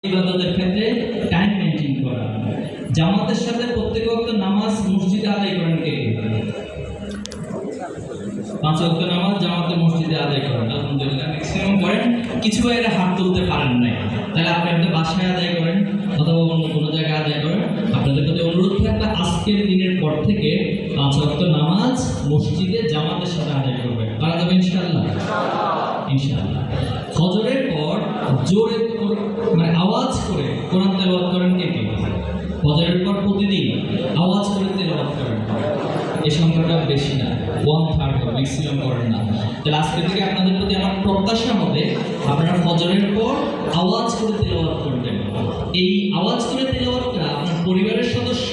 ইবাদতের ক্ষেত্রে time maintain করা, জামাতের সাথে প্রত্যেক ওয়াক্ত নামাজ মসজিদে আদায় করেন কে? 5 ওয়াক্ত নামাজ জামাতে মসজিদে আদায় করেন, আলহামদুলিল্লাহ ম্যাক্সিমাম করেন। কিছু ভাইয়েরা হাত তুলতে পারেন নাই, তাহলে আপনি আপনার বাসায় আদায় করেন অথবা অন্য কোনো জায়গায় আদায় করেন। আপনাদের প্রতি অনুরোধ থাকবে আজকের দিনের পর থেকে 5 ওয়াক্ত নামাজ মসজিদে জামাতের সাথে আদায় করবেন। পারা যাবে ইনশাআল্লাহ? ইনশাআল্লাহ। ফজরের পর জোরে মানে আওয়াজ করে কোরআন তেলাওয়াত করেন কে কে? ফজরের পর প্রতিদিন আওয়াজ করে তেলাওয়াত করেন। এই সংখ্যাটা বেশি না, 1/3 ম্যাক্সিমাম করেন না। তাহলে আজকে থেকে আপনাদের প্রতি আমার প্রত্যাশা হবে আপনারা ফজরের পর আওয়াজ করে তেলাওয়াত করবেন। এই আওয়াজ করে তেলাওয়াতটা আপনার পরিবারের সদস্য,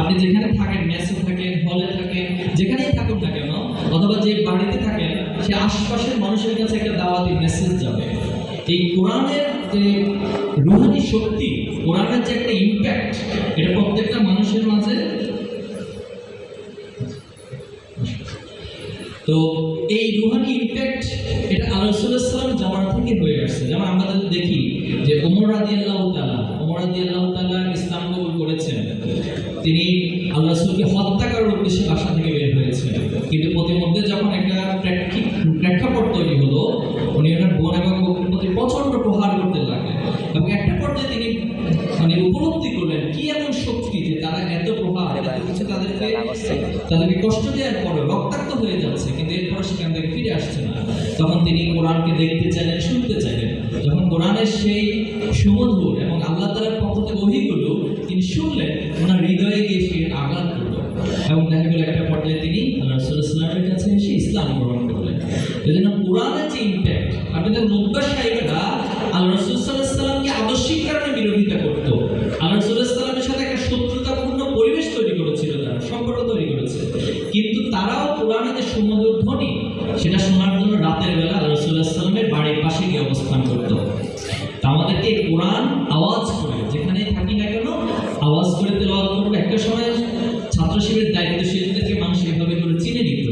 আপনি যেখানে থাকেন, মেসে থাকেন, হলে থাকেন, যেখানেই থাকুন না কেন, অথবা যে বাড়িতে থাকেন, সে আশপাশের মানুষের কাছে একটা দাওয়াতি মেসেজ যাবে। এই কোরআনের যে রুহানি শক্তি, কোরআনের যে একটা ইম্প্যাক্ট, এটা প্রত্যেকটা মানুষের মাঝে। তো এই রুহানি ইম্প্যাক্ট এটা আল্লাহ রাসূলুল্লাহ সাল্লাল্লাহু আলাইহি ওয়াসাল্লাম জামানা থেকে হয়ে আসছে। যেমন আমরা দেখি যে ওমর রাদিয়াল্লাহু তাআলা ইসলাম কবুল করেছেন। তিনি আল্লাহ রাসূলকে হত্যা করার উদ্দেশ্যে বাসা থেকে বের হয়েছেন, কিন্তু প্রতিমধ্যে যখন একটা প্রেক্ষাপট তৈরি হলো, উনি ওনার বোন এবং বউয়ের প্রতি প্রচন্ড প্রহার করতে লাগলেন। এবং একটা পর্যায়ে তিনি মানে উপলব্ধি করলেন কি এমন শক্তি যে তারা এত প্রহার, এত কিছু তাদেরকে কষ্ট দেওয়ার পরে রক্তাক্ত হয়ে যাচ্ছে, কিন্তু এরপর সেখান থেকে ফিরে আসছে না। তখন তিনি কোরআনকে দেখতে চাইলেন, শুনতে চাইলেন। যখন কোরআনের সেই সুমধুর এবং আল্লাহ তাআলার পক্ষ থেকে ওহীগুলো তিনি শুনলেন, ওনার হৃদয়ে গিয়ে সে আঘাত করলো এবং দেখা গেল একটা পর্যায়ে তিনি আল্লাহ রাসূলুল্লাহ সাল্লাল্লাহু আলাইহি ওয়াসাল্লামের কাছে এসে ইসলাম গ্রহণ করলেন। এজন্য কোরআনের যে ইম্প্যাক্ট, আপনাদের মুক্তার সাহেবরা আল্লাহ রাসূল সাল্লাল্লাহু আলাইহি ওয়াসাল্লামকে আদর্শিক কারণে বিরোধিতা করতো। আল্লাহ রাসূলুল্লাহ সাল্লাল্লাহু আলাইহি ওয়াসাল্লামের সাথে একটা শত্রুতাপূর্ণ পরিবেশ তৈরি করেছিল, তারা সম্পর্ক তৈরি করেছে, কিন্তু তারাও কোরআনের যে সুমধুর ধ্বনি সেটা শোনার জন্য রাতের বেলা আল্লাহ রাসূলুল্লাহ সাল্লাল্লাহু আলাইহি ওয়াসাল্লামের বাড়ির পাশে গিয়ে অবস্থান করত। তা আমাদেরকে কোরআন আওয়াজ করে যেখানেই থাকি না কেন আওয়াজ করে তেলাওয়াত করব। একটা সময় ছাত্র শিবিরের দায়িত্বশীলদেরকে মানুষ এইভাবে করে চিনে নিত,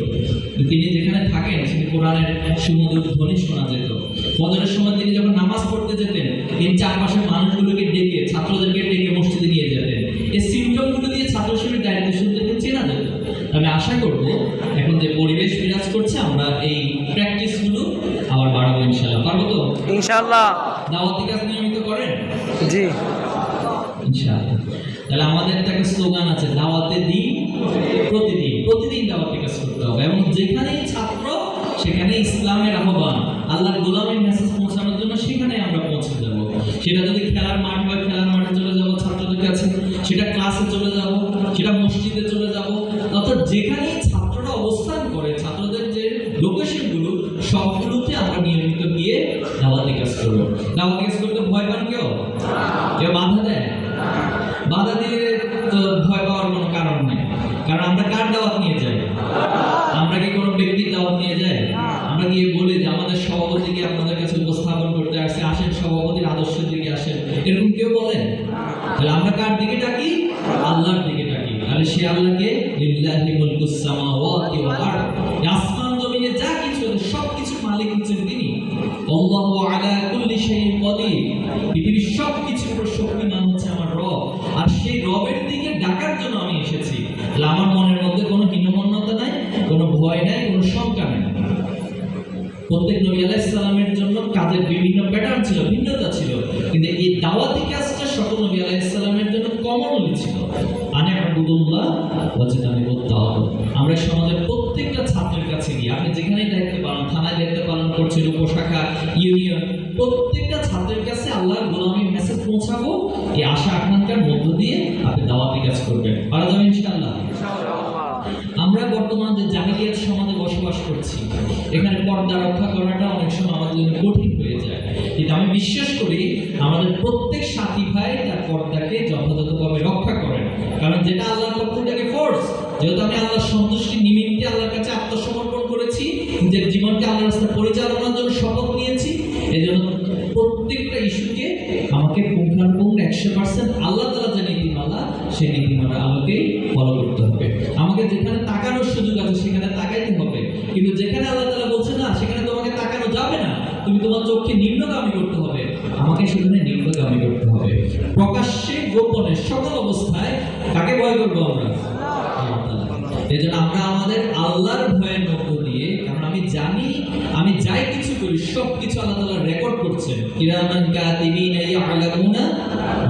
তিনি যেখানে থাকেন সেখানে কোরআনের সুমধুর ধ্বনি শোনা যেত। ফজরের সময় তিনি যখন নামাজ পড়তে যেতেন, তিনি চারপাশের মানুষগুলোকে ডেকে, ছাত্রদেরকে ডেকে মসজিদে নিয়ে যেতেন। এই সিম্পটমগুলো দিয়ে ছাত্র শিবিরের দায়িত্বশীলদেরকে চেনা যেত। আমি আশা করব এখন যে পরিবেশ বিরাজ করছে, আমরা এই প্র্যাকটিসগুলো আবার বাড়াবো ইনশাআল্লাহ। পারবো তো ইনশাআল্লাহ? দাওয়াতি কাজ নিয়মিত করেন? জি ইনশাআল্লাহ। তাহলে আমাদের একটা স্লোগান আছে, দাওয়াতে দিন প্রতিদিন দাওয়াতি কাজ করতে হবে, এবং যেখানেই ছাত্র সেখানে ইসলামের আহ্বান, আল্লাহর গোলামের মেসেজ পৌঁছানোর জন্য সেখানে আমরা পৌঁছে যাব। সেটা যদি খেলার মাঠ বা খেলার মাঠে চলে যাব ছাত্রদের কাছে, সেটা ক্লাসে চলে যাব, সেটা মসজিদে চলে যাব, অর্থাৎ যেখানেই ছাত্ররা অবস্থান করে, ছাত্রদের যে লোকেশনগুলো সবগুলোতে আমরা নিয়মিত গিয়ে দাওয়াতি কাজ করব। দাওয়াতি কাজ করতে ভয় পান কেউ? বাধা দেয়? বাধা দিলে তো ভয় পাওয়ার কোনো কারণ নেই, কারণ আমরা কার দাওয়াত নিয়ে যাই? আমরা কি কোনো ব্যক্তির দাওয়াত নিয়ে যাই? আমরা গিয়ে বলি যে আমাদের সভাপতিকে আপনাদের কাছে উপস্থাপন করতে আসছে, আসেন সভাপতির আদর্শের দিকে আসেন, এরকম কেউ বলেন? তাহলে আমরা কার দিকে ডাকি? আল্লাহর দিকে ডাকি। তাহলে সে আল্লাহকে লিল্লাহি মুলকুস সামাওয়াতি ওয়াল আরদ, আসমান জমিনে যা কিছু আছে সব কিছুর মালিক হচ্ছেন তিনি। আল্লাহু আলা কুল্লি শাইইন কাদির, পৃথিবীর সব কিছুর উপর শক্তিমান হচ্ছে আমার রব, আর সেই রবের দিকে ডাকার জন্য আমি এসেছি। তাহলে আমার মনের মধ্যে কোনো হীনমন্যতা নাই, কোনো ভয় নাই, কোনো শঙ্কা নাই। প্রত্যেক নবী আলাইহিস সালামের জন্য কাজের বিভিন্ন প্যাটার্ন ছিল, ভিন্নতা ছিল, কিন্তু এই দাওয়াতি কাজটা সকল নবী আলাইহিস সালামের জন্য কমনলি ছিল। আনে আবুদুল্লাহ ওয়াজতানিবুত তাগুত। আমরা সমাজের প্রত্যেকটা ছাত্রের কাছে গিয়ে, আপনি যেখানেই দায়িত্ব পালন, থানায় দায়িত্ব পালন করছেন, উপশাখা, ইউনিয়ন, প্রত্যেকটা ছাত্রের কাছে আল্লাহর গোলামীর মেসেজ পৌঁছাবো, এই আশা আকাঙ্ক্ষার মধ্য দিয়ে আপনি দাওয়াতি কাজ করবেন। পারা যাবে ইনশাআল্লাহ? আমরা বর্তমান যে জাহিলিয়াত সমাজে বসবাস করছি, এখানে পর্দা রক্ষা করাটা অনেক সময় আমাদের জন্য কঠিন হয়ে যায়, কিন্তু আমি বিশ্বাস করি আমাদের প্রত্যেক সাথী ভাই তার পর্দাকে যথাযথভাবে রক্ষা করেন, কারণ যেটা আল্লাহর পক্ষ থেকে ফোর্স। যেহেতু আমি আল্লাহর সন্তুষ্টি নিমিত্তে আল্লাহর কাছে আত্মসমর্পণ করেছি, নিজের জীবনকে আল্লাহর রাস্তায় পরিচালনার জন্য শপথ নিয়েছি, এই জন্য প্রত্যেকটা ইস্যুকে আমাকে পুঙ্খানুপুঙ্খ 100% আল্লাহ তাআলা যে নীতিমালা, সেই নীতিমালার আলোকেই ফলো করতে হবে। আমাকে যেখানে তাকানোর সুযোগ আছে সেখানে তাকাইতে হবে, কিন্তু যেখানে আল্লাহ তাআলা বলছে না সেখানে তোমাকে তাকানো যাবে না, তুমি তোমার চোখকে নিম্নগামী করতে হবে, আমাকে সেখানে নিম্নগামী করতে হবে। সকল অবস্থায় কাকে ভয় করবো আমরা? আল্লাহ তাআলাকে। এজন্য আমরা আমাদের আল্লাহর ভয়ের মধ্য দিয়ে, কারণ আমি জানি আমি যাই কিছু করি সব কিছু আল্লাহ তাআলা রেকর্ড করছেন। কিরামান কাতিবিনা ইয়ালামুনা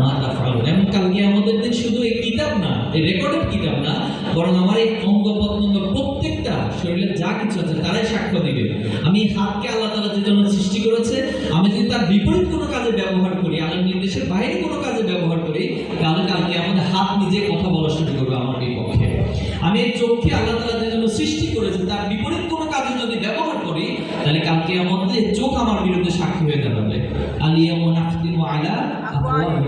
মা তাফআলুন। এমন কাল কিয়ামতের দিন শুধু এই কিতাব না, এই রেকর্ডেড কিতাব না, বরং আমার এই অঙ্গ প্রত্যঙ্গ প্রত্যেকটা শরীরে যা কিছু আছে তারাই সাক্ষ্য দিবে। আমি এই হাতকে আল্লাহ তাআলা যে জন্য সৃষ্টি করেছে, আমি যদি তার বিপরীত কোনো কাজে ব্যবহার করি, আল্লাহর নির্দেশের বাইরে কোনো কাজে ব্যবহার করি, তাহলে কালকে আমাদের হাত নিজে কথা বলা শুরু করবে আমার বিপক্ষে। আমি এই চোখকে আল্লাহ তাআলা যে জন্য সৃষ্টি করেছে তার বিপরীত কোনো কাজে যদি ব্যবহার করি, তাহলে কালকে আমাদের চোখ আমার বিরুদ্ধে সাক্ষী হয়ে দাঁড়াবে। আলিয়ামু নাখতিমু আলা আফওয়াহিহিম।